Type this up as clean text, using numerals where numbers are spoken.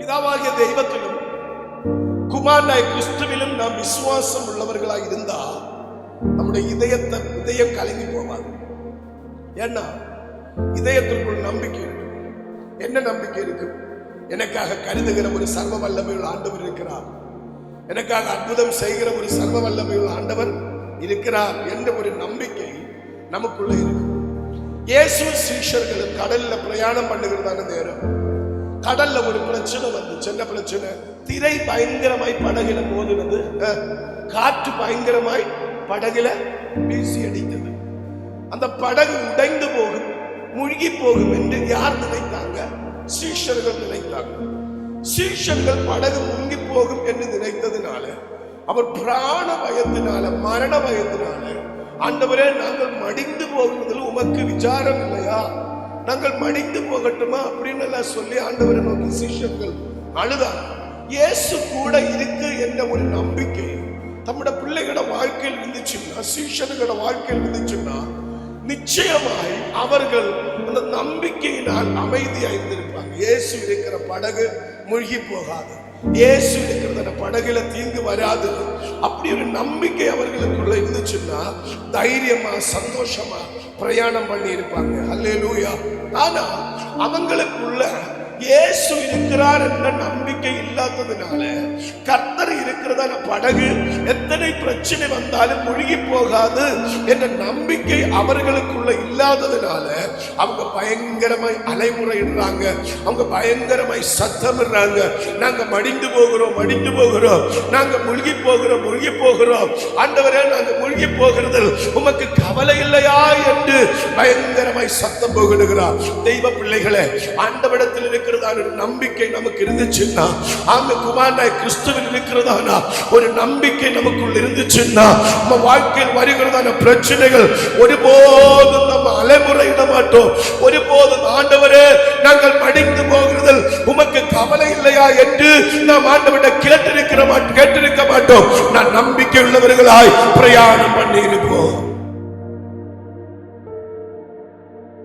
பிதாவாகிய தெய்வத்திலும் குமாரனாய் கிறிஸ்துவிலும் நாம் விசுவாசம் உள்ளவர்களாக இருந்தா நம்முடைய இதயம் கலங்கி போவாது. ஏன்னா இதயத்திற்குள் நம்பிக்கை இருக்கு. என்ன நம்பிக்கை இருக்கு? எனக்காக கருதுகிற ஒரு சர்வ வல்லமையுள்ள ஆண்டவர் இருக்கிறார், எனக்காக அற்புதம் செய்கிற ஒரு சர்வ வல்லமையுள்ள ஆண்டவர் இருக்கிறார் என்ற ஒரு நம்பிக்கை நமக்குள்ள இருக்கு. இயேசு சீஷர்களும் கடல்ல பிரயாணம் பண்ணுகிறதான நேரம் கடல்ல ஒரு பிரச்சனை வந்து, சின்ன பிரச்சனை. திரை பயங்கரமாய் படகுல மோதினது, காற்று பயங்கரமாய் படகுல வீசி அடித்தது. அந்த படகு உடைந்து போகும், மூழ்கி போகும் என்று யார் நினைத்தாங்க? சீஷர்கள் நினைத்தாங்க. சீஷர்கள் படகு முங்கி போகும் என்று நினைத்ததுனால அவர் பிராண பயத்தினால, மரண பயத்தினால, ஆண்டவரே நாங்கள் மடிந்து போகிறதில் உமக்கு விசாரம் இல்லையா, நாங்கள் மடிந்து போகட்டுமா அப்படின்னு எல்லாம் சொல்லி ஆண்டவரை நோக்கி சீஷர்கள் அழுதாங்க. இயேசு கூட இருக்கு என்ற ஒரு நம்பிக்கை நம்முடைய பிள்ளைகளோட வாழ்க்கையில் இருந்துச்சுன்னா, சீஷர்களோட வாழ்க்கையில் இருந்துச்சுன்னா, நிச்சயமாய் அவர்கள் அந்த நம்பிக்கையினால் அமைதியாக இருந்திருப்பாங்க. இயேசு இருக்கிற படகு மூழ்கி போகாது, இயேசு இருக்கிற படகுல தீங்கு வராது. அப்படி ஒரு நம்பிக்கை அவர்களுக்குள்ள இருந்துச்சுன்னா தைரியமா சந்தோஷமா பிரயாணம் பண்ணி இருப்பாங்க. அல்லேலூயா. ஆனா அவங்களுக்குள்ள இயேசு இருக்கிறார் என்ற நம்பிக்கை இல்லாததுனால, கர்த்தர் இருக்கிறதான படகு எத்தனை பிரச்சனை வந்தாலும் மூழ்கி போகாது என்ற நம்பிக்கை அவர்களுக்குள்ள இல்லாததுனால அவங்க பயங்கரமாய் அலைமுறையிடுறாங்க, அவங்க பயங்கரமாய் சத்தமிடுறாங்க. நாங்க மடிந்து போகிறோம், மடிந்து போகிறோம், நாங்க மூழ்கி போகிறோம், மூழ்கி போகிறோம், ஆண்டவரே நாங்க மூழ்கி போகிறது உமக்கு கவலை இல்லையா என்று பயங்கரமாய் சத்தம் போகிடுகிறார். தெய்வ பிள்ளைகளே, ஆண்டவரிடத்தில் இருக்கிற நம்பிக்கை நமக்கு இருந்துச்சுன்னா, ஆமென், குமாரனாய் கிறிஸ்துவில் இருக்கிறதான ஒரு நம்பிக்கை நமக்குள்ள இருந்துச்சுன்னா, நம்ம வாழ்க்கையில் வருகிறதான பிரச்சனைகள் ஒருபோதும் நம்ம அலைமுறையிட மாட்டோம். ஒருபோதும் ஆண்டவரே நாங்கள் மடிந்து போகிறது உமக்கு கவலை இல்லையா என்று நாம் ஆண்டவரிடம் கேட்டிருக்க மாட்டோம். நான் நம்பிக்கை உள்ளவர்களாய் பிரயாணம் பண்ணி இருப்போம்.